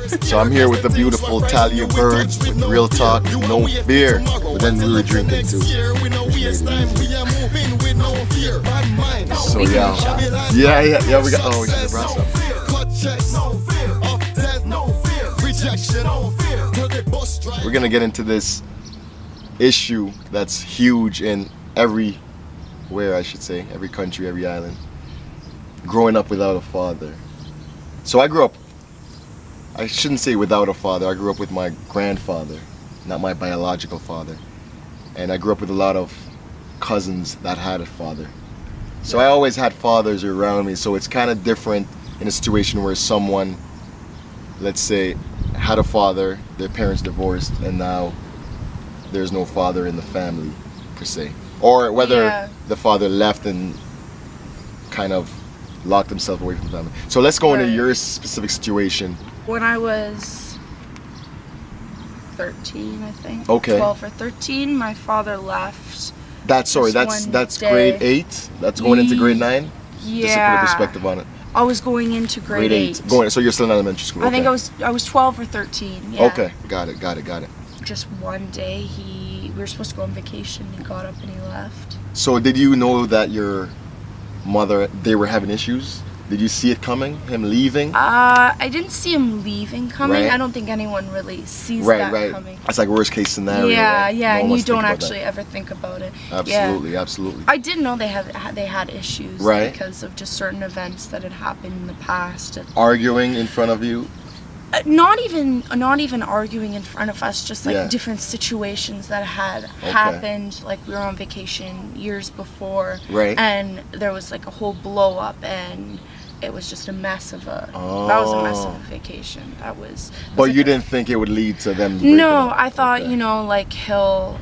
So I'm here with the beautiful Talia Birds with Real Talk, No Fear. But then we were drinking too. So yeah, we got, oh, we should have brought some. We're gonna get into this issue that's huge in everywhere, I should say, every country, every island. Growing up without a father. So I grew up, I shouldn't say without a father, I grew up with my grandfather, not my biological father. And I grew up with a lot of cousins that had a father. So I always had fathers around me, so it's kind of different in a situation where someone, let's say, had a father, their parents divorced, and now there's no father in the family, per se. Or whether the father left and kind of locked himself away from the family. So let's go into your specific situation. When I was 13, I think. Okay. 12 or 13, my father left. That's grade 8? That's going into grade 9? Yeah. Just to put a perspective on it. I was going into grade 8. So you're still in elementary school. I think I was 12 or 13. Yeah. Okay, got it. Just one day we were supposed to go on vacation. He got up and he left. So did you know that your mother, they were having issues? Did you see it coming, him leaving? I didn't see him leaving coming. Right. I don't think anyone really sees that coming. That's like worst case scenario. Yeah, right? yeah, No and one you don't wants to actually ever think about it. Absolutely, absolutely. I did know they had issues Right. because of just certain events that had happened in the past. Arguing in front of you? Not even arguing in front of us, just like different situations that had happened. Like we were on vacation years before, right? And there was like a whole blow up, and it was just a mess of a. That was a mess of a vacation. That was. But like you didn't think it would lead to them? No, I thought like he'll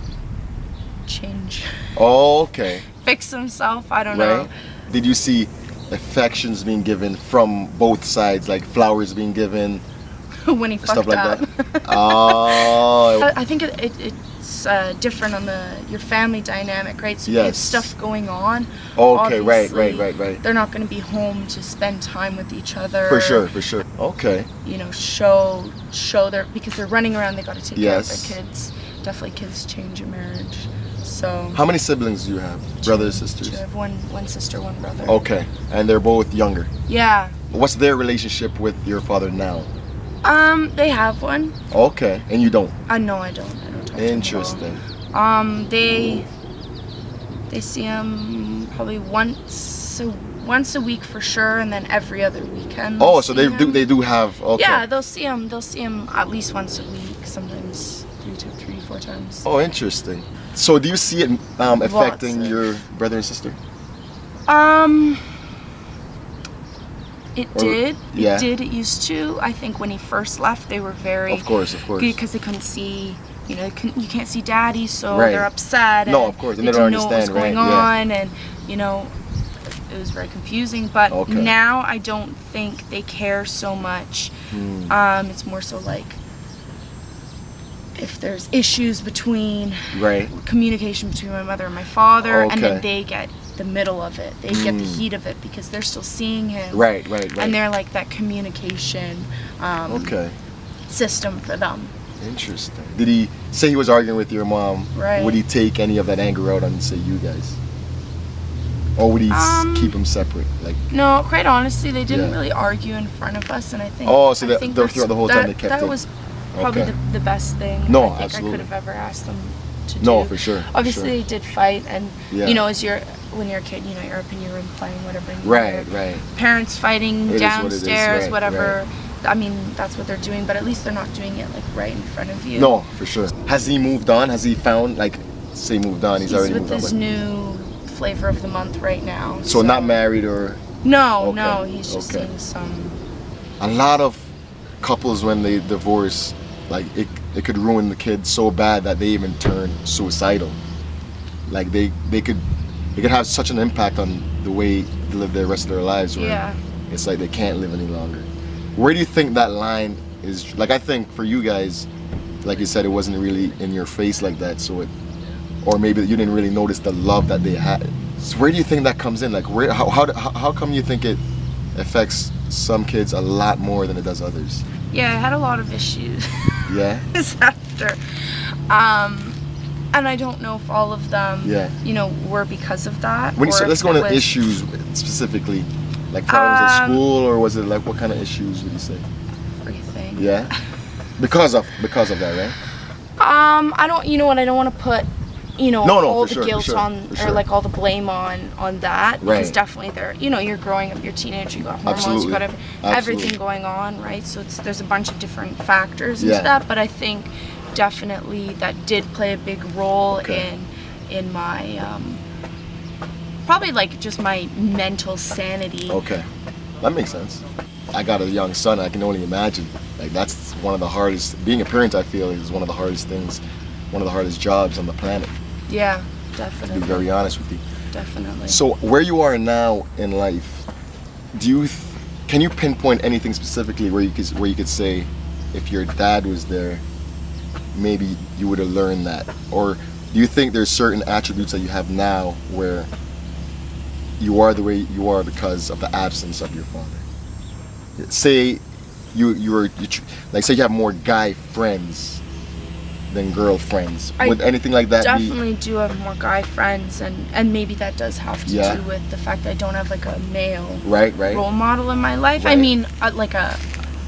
change. Oh, okay. Fix himself. I don't know. Did you see affections being given from both sides, like flowers being given? When he fucked stuff like up. That. Oh. I think it's different on your family dynamic, right? So if stuff going on. Okay, right. They're not going to be home to spend time with each other. For sure. Okay. Show their, because they're running around, they got to take care of their kids. Definitely kids change a marriage. So. How many siblings do you have? Brothers, sisters? I have one sister, one brother. Okay, and they're both younger. Yeah. What's their relationship with your father now? They have one. Okay, and you don't? No, I don't. I don't talk Interesting. to them. They see him probably once a week for sure, and then every other weekend. Oh, so they do have. Okay. Yeah, they'll see him. They'll see him at least once a week. Sometimes 3-4 times. Oh, interesting. So do you see it affecting your brother and sister? It did. It used to. I think when he first left, they were very. Of course. Because they couldn't see. You can't see daddy, so they're upset. No, of course, and they don't understand. Know what's going on, and it was very confusing. But now I don't think they care so much. It's more so like if there's issues between communication between my mother and my father, and then they get the middle of it. They get the heat of it because they're still seeing him. Right. And they're like that communication system for them. Interesting. Did he say he was arguing with your mom? Right. Would he take any of that anger out on, say, you guys? Or would he keep them separate? Like. No, quite honestly, they didn't really argue in front of us, and I think. Oh, so throughout the whole time they kept it. That was probably the best thing. No, I think absolutely. I could have ever asked them to do. No, for sure. Obviously, they did fight, and when you're a kid, you're up in your room playing whatever. Right. Parents fighting downstairs, whatever. Right. I mean, that's what they're doing, but at least they're not doing it like right in front of you. No, for sure. Has he moved on? Has he found, like, say moved on? He's already moved on. He's with his new flavor of the month right now. So not married or? No, he's just seeing some. A lot of couples, when they divorce, like it could ruin the kids so bad that they even turn suicidal. Like they could have such an impact on the way they live the rest of their lives. Where it's like they can't live any longer. Where do you think that line is? Like, I think for you guys, like you said, it wasn't really in your face like that, so or maybe you didn't really notice the love that they had. So where do you think that comes in? Like, how come you think it affects some kids a lot more than it does others? Yeah, I had a lot of issues. Yeah. After. And I don't know if all of them, you know, were because of that. When you say, let's go into issues specifically. Like problems at school, or was it like, what kind of issues would you say? Everything. Yeah. Because of that, right? I don't. You know what? I don't want to put, you know, all the guilt on, or like all the blame on that, because definitely there. You know, you're growing up, you're a teenager, you got hormones, you got everything going on, right? So there's a bunch of different factors into that, but I think definitely that did play a big role in my probably like just my mental sanity. Okay, that makes sense. I got a young son. I can only imagine. Like, that's one of the hardest. Being a parent, I feel, is one of the hardest things, one of the hardest jobs on the planet. Yeah, definitely. To be very honest with you. Definitely. So where you are now in life, can you pinpoint anything specifically where you could say, if your dad was there, maybe you would have learned that? Or do you think there's certain attributes that you have now where you are the way you are because of the absence of your father? Say you say you have more guy friends than girlfriends. Would anything like that definitely do have more guy friends, and maybe that does have to do with the fact that I don't have like a male role model in my life. I mean, like a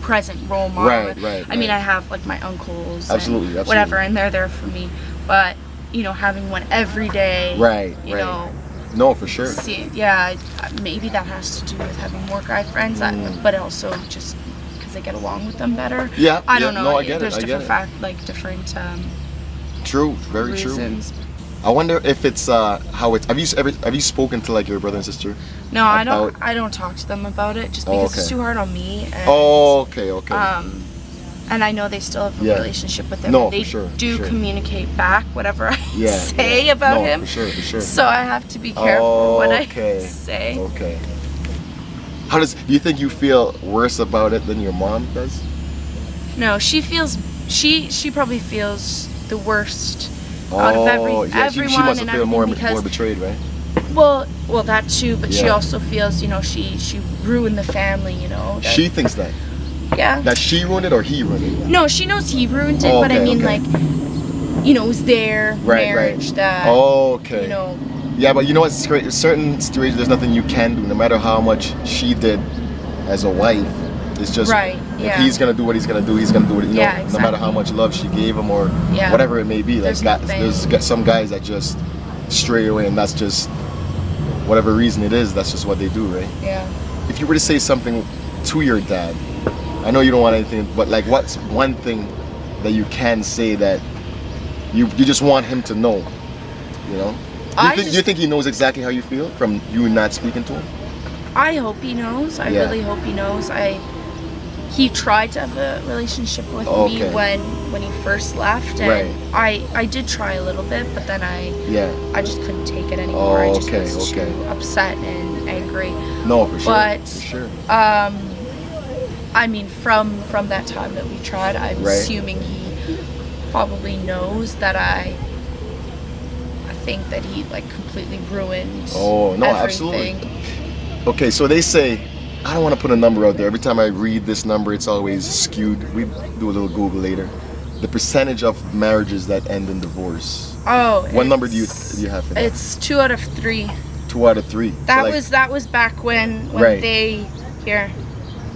present role model. I mean, I have like my uncles and whatever, and they're there for me, but you know, having one every day, you know. No, for sure. Maybe that has to do with having more guy friends, but also just because I get along with them better. Yeah, I don't know. No, I get There's it. different true, very reasons. True. I wonder if it's how it's. Have you spoken to like your brother and sister? No, I don't talk to them about it just because it's too hard on me. And, okay. And I know they still have a relationship with him. No, they for do sure. communicate back whatever I say about him. For sure. So I have to be careful what I say. Okay. Do you think you feel worse about it than your mom does? No, she probably feels the worst out of everyone. She must have felt more betrayed, right? Well, that too, but she also feels, you know, she ruined the family, you know. She thinks that. Yeah. That she ruined it or he ruined it? No, she knows he ruined it, but I mean, like, you know, it was their marriage that. You know. Yeah, but you know what's great? In certain situations, there's nothing you can do, no matter how much she did as a wife. It's just if he's gonna do what he's gonna do, he's gonna do it. You know, no matter how much love she gave him or whatever it may be. Like, there's some guys that just stray away, and that's just whatever reason it is. That's just what they do, right? Yeah. If you were to say something to your dad, I know you don't want anything, but like, what's one thing that you can say that you just want him to know? You know? Do you think he knows exactly how you feel from you not speaking to him? I hope he knows. I really hope he knows. He tried to have a relationship with me when he first left, and I did try a little bit, but then I just couldn't take it anymore. I just was too upset and angry. No, for sure. But for sure. I mean, from that time that we tried, I'm assuming he probably knows that I think that he like completely ruined everything. Absolutely. Okay, so they say, I don't want to put a number out there. Every time I read this number, it's always skewed. We do a little Google later. The percentage of marriages that end in divorce. What number do you have for that? It's 2 out of 3. 2 out of 3. That was back when they here.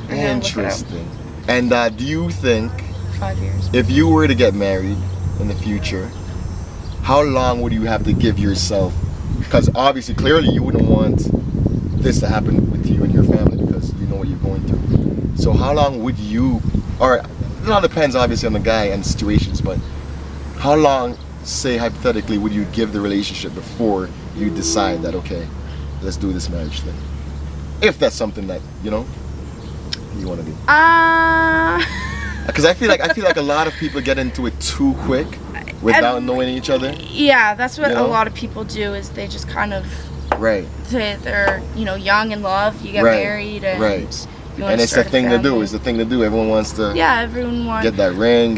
Interesting. And do you think 5 years? If you were to get married in the future, how long would you have to give yourself? Because obviously, clearly, you wouldn't want this to happen with you and your family because you know what you're going through. So how long would you, or it all depends obviously on the guy and situations, but how long, say hypothetically, would you give the relationship before you decide that, okay, let's do this marriage thing? If that's something that, you know, you want to do. Because I feel like a lot of people get into it too quick without knowing each other. Yeah, that's what a lot of people do, is they just kind of they're young in love, you get married, and and it's the thing to do. It's the thing to do. Everyone wants to get that ring,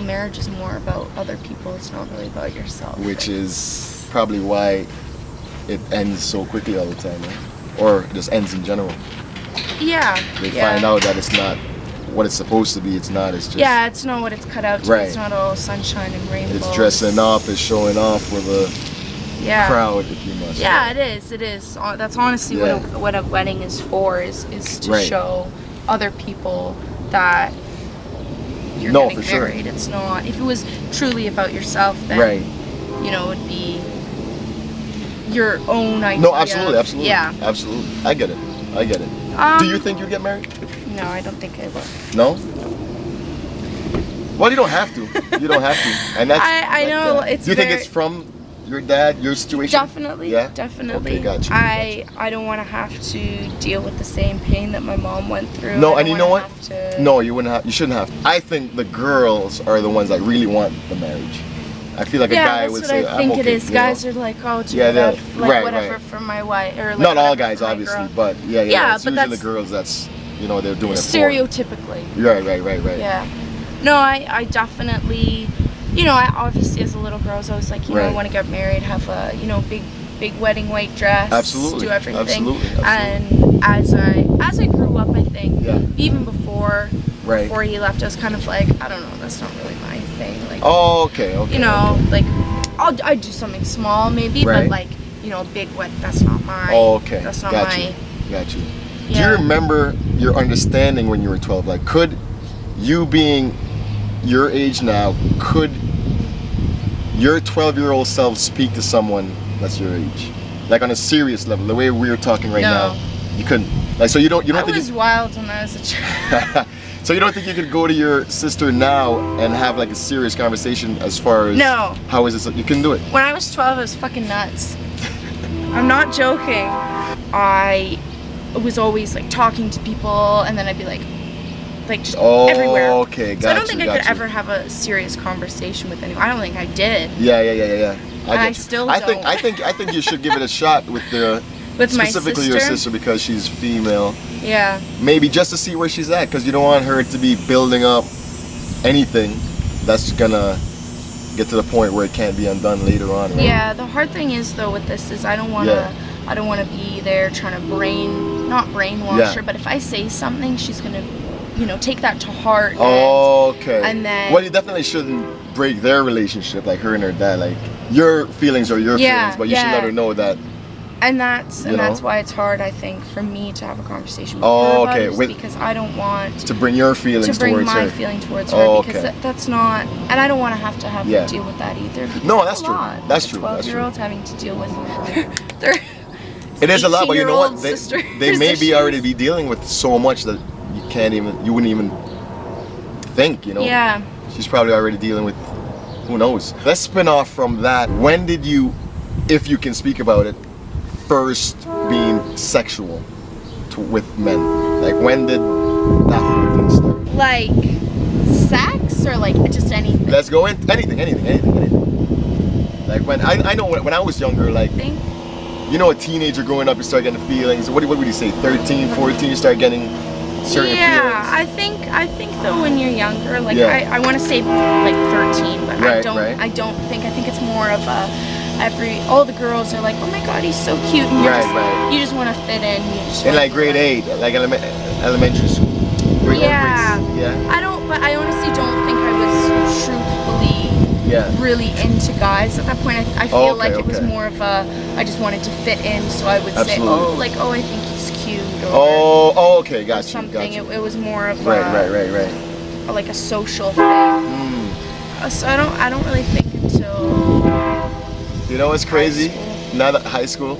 marriage is more about other people. It's not really about yourself. Which is probably why it ends so quickly all the time, right? Or just ends in general. Yeah. They find out that it's not what it's supposed to be. It's not. It's just it's not what it's cut out to. It's not all sunshine and rainbows. It's dressing up. It's showing off for the crowd, if you must. Yeah, it is. It is. That's honestly what a wedding is for. Is to show other people that you're getting married. Sure. It's not. If it was truly about yourself, then you know, it would be your own idea. No, absolutely. Yeah, absolutely. I get it. Do you think you'd get married? No, I don't think I will. No? Well, you don't have to. You don't have to. And that's. I know it's. Do you think it's from your dad, your situation? Definitely. Yeah. Definitely. Okay, gotcha. I don't want to have to deal with the same pain that my mom went through. No, and you know what? No, you wouldn't have. You shouldn't have. I think the girls are the ones that really want the marriage. I feel like a guy would say, I think it is. Guys are like, oh, do whatever for my wife, or like not all guys, obviously, but it's but usually the girls that's they're doing it stereotypically. Right. Yeah. No, I definitely, I obviously as a little girl, I was always like, I want to get married, have a big wedding white dress, do everything. Absolutely. And as I grew up, I think even before he left, I was kind of like, I don't know, that's not really my thing. Like, okay. Like I'd do something small maybe, but like, a big wet, that's not my. That's not my. Got you. Do you remember your understanding when you were 12? Like, could you being your age now, could your 12-year-old self speak to someone that's your age, like on a serious level, the way we're talking right now? You couldn't. Like, so you don't think I was wild when I was a child. So you don't think you could go to your sister now and have like a serious conversation as far as how is this? You couldn't do it. When I was 12, I was fucking nuts. I'm not joking. I was always like talking to people, and then I'd be like just everywhere. Okay, gotcha. So I don't think I could ever have a serious conversation with anyone. I don't think I did. Yeah. I still don't. I think you should give it a shot with specifically your sister, because she's female. Yeah. Maybe just to see where she's at, because you don't want her to be building up anything that's gonna get to the point where it can't be undone later on. Right? Yeah. The hard thing is though with this is I don't want to be there trying to not brainwash her, but if I say something, she's gonna take that to heart. And then. Well, you definitely shouldn't break their relationship, like her and her dad. Like, your feelings are your feelings, but you should let her know that. And that's why it's hard, I think, for me to have a conversation with her about it, because I don't want to bring your feelings towards her. To bring my feeling towards her, because that's not, and I don't want to have to deal with that either. No, that's true. That's true. 12-year-olds having to deal with their it is a lot, but you know what? They may be already be dealing with so much that you wouldn't even think. Yeah. She's probably already dealing with, who knows. Let's spin off from that. When did you, if you can speak about it, first being sexual with men? Like, when did that whole thing start? Like sex or like just anything? Let's go in anything. Like, when I know when I was younger, like, a teenager growing up, you start getting feelings. What would you say? 13, 14, you start getting certain feelings? I think though when you're younger, like I want to say like 13, but I think it's more of a all the girls are like, oh my god, he's so cute, and you just want to fit in. In like grade 8, like elementary school. But I honestly don't think I was truthfully really into guys at that point. I feel like it was more of I just wanted to fit in, so I would say, I think he's cute. Or, okay, got you. Something. It was more of right. Like a social thing. So I don't really think until. It's crazy. High school.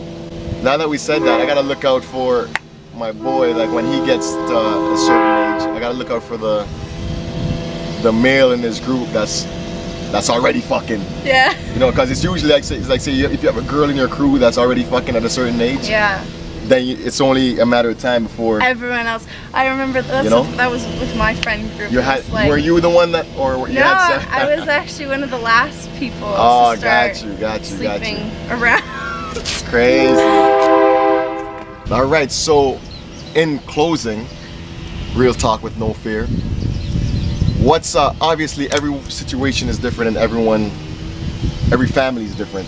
Now that we said that, I gotta look out for my boy. Like, when he gets to a certain age, I gotta look out for the male in this group that's already fucking. Yeah. Because it's usually like say if you have a girl in your crew that's already fucking at a certain age. Yeah. Then it's only a matter of time before everyone else. I remember that was with my friend group. Were you the one that, or you had sex? I was actually one of the last people. Oh, to start got you. Sleeping around. It's crazy. All right, so in closing, real talk with no fear. What's obviously every situation is different, and every family is different.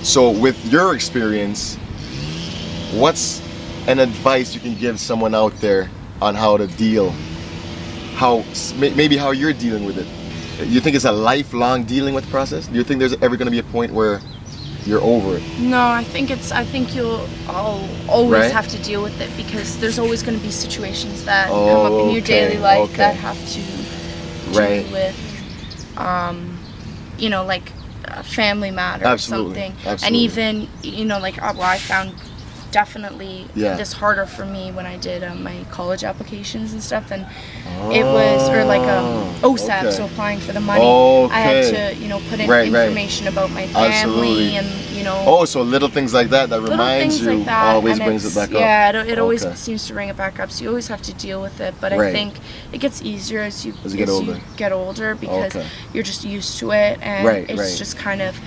So with your experience, what's an advice you can give someone out there on how maybe how you're dealing with it. You think it's a lifelong dealing with process? Do you think there's ever going to be a point where you're over it? No, I think you'll always have to deal with it, because there's always going to be situations that come up in your daily life that have to do with, you know, like a family matter or something. And even, you know, like I found definitely this harder for me when I did my college applications and stuff, and it was, or like OSAP, so applying for the money. I had to, you know, put in information about my family and, you know. So little things like that reminds you, like that, always brings it back up. Yeah, it always seems to bring it back up, so you always have to deal with it, but I think it gets easier as you get older, because you're just used to it, and it's just kind of,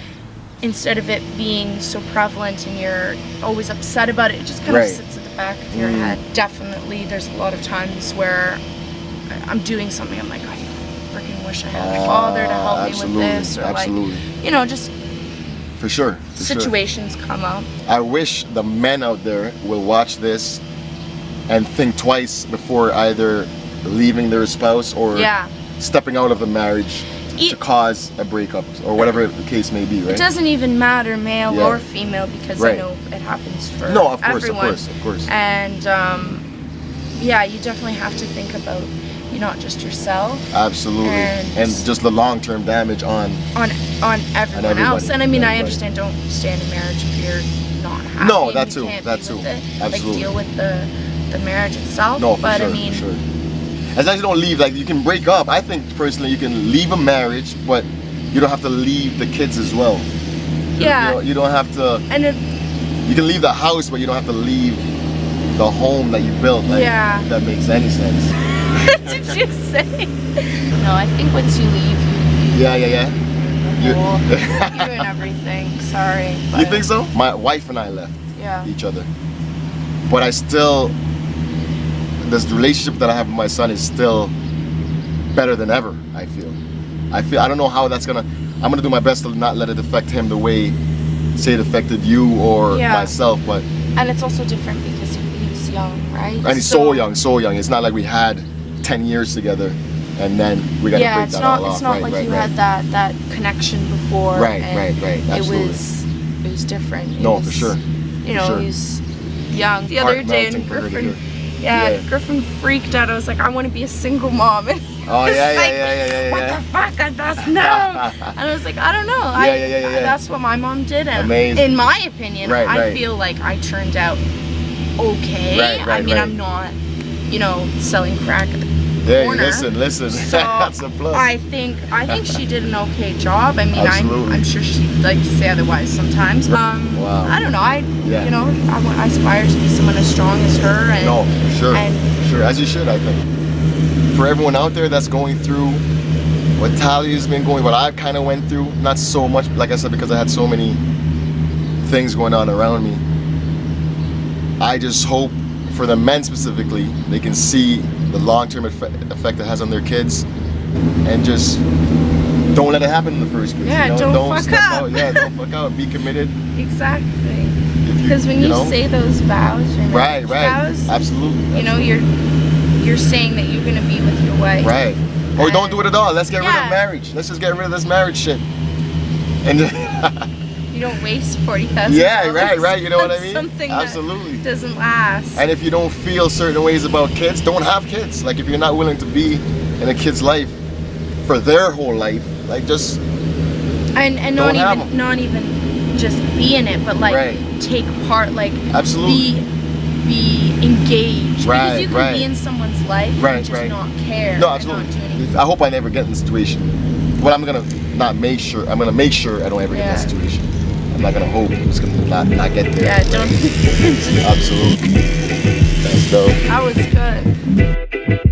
instead of it being so prevalent and you're always upset about it, it just kind of sits at the back of your head. Definitely, there's a lot of times where I'm doing something, I'm like, I freaking wish I had a father to help me with this, or like, you know, just for sure situations come up. I wish the men out there will watch this and think twice before either leaving their spouse or stepping out of the marriage to cause a breakup, or whatever the case may be, right? It doesn't even matter male or female, because I know it happens for everyone. Of course. And yeah, you definitely have to think about not just yourself. Absolutely. And just the long-term damage on everyone else. And I mean, I understand, don't stay in a marriage if you're not happy. No, that too. Absolutely. Like, deal with the marriage itself. No, for sure, I mean, for sure. As long as you don't leave, like, you can break up. I think personally you can leave a marriage, but you don't have to leave the kids as well. Yeah. You don't have to. And you can leave the house, but you don't have to leave the home that you built. Like, if that makes any sense. What did you say? No, I think once you leave, you ruin everything. Sorry. But you think so? My wife and I left each other, but I still. This relationship that I have with my son is still better than ever. I feel. I don't know how that's gonna. I'm gonna do my best to not let it affect him the way, say, it affected you or myself. But and it's also different because he was young, right? And he's so young. It's not like we had 10 years together, and then we got to break that all off. It's not like you had that connection before. Right. Absolutely. It was different. For sure. You know, he's young. The other day in Griffin. Griffin freaked out. I was like, I want to be a single mom. And what the fuck? That's no. And I was like, I don't know. That's what my mom did. And in my opinion, I feel like I turned out okay. I mean, I'm not, selling crack at the corner. Listen. So that's a plus. I think she did an okay job. I mean, I'm sure she'd like to say otherwise sometimes. Wow. I don't know. I aspire to be someone as strong as her. And, for sure. As you should, I think. For everyone out there that's going through what Talia's been going, what I kind of went through, not so much, like I said, because I had so many things going on around me. I just hope, for the men specifically, they can see the long-term effect it has on their kids, and just don't let it happen in the first place. Yeah, don't fuck up. Don't fuck out. Be committed. Exactly. Because when you say those vows, vows, absolutely. You're saying that you're gonna be with your wife. Right. Or don't do it at all. Let's get rid of marriage. Let's just get rid of this marriage shit. And you don't waste $40,000. Yeah, right. You know what I mean? Something absolutely that doesn't last. And if you don't feel certain ways about kids, don't have kids. Like, if you're not willing to be in a kid's life for their whole life, like, just and not even just be in it, but like take part, like absolutely be engaged. Because you can be in someone's life and just not care. No, absolutely. I hope I never get in the situation. Well, I'm gonna make sure I don't ever get in that situation. I'm not gonna hope. I'm just gonna not get there. Yeah, don't. Absolutely. That's dope. That was good.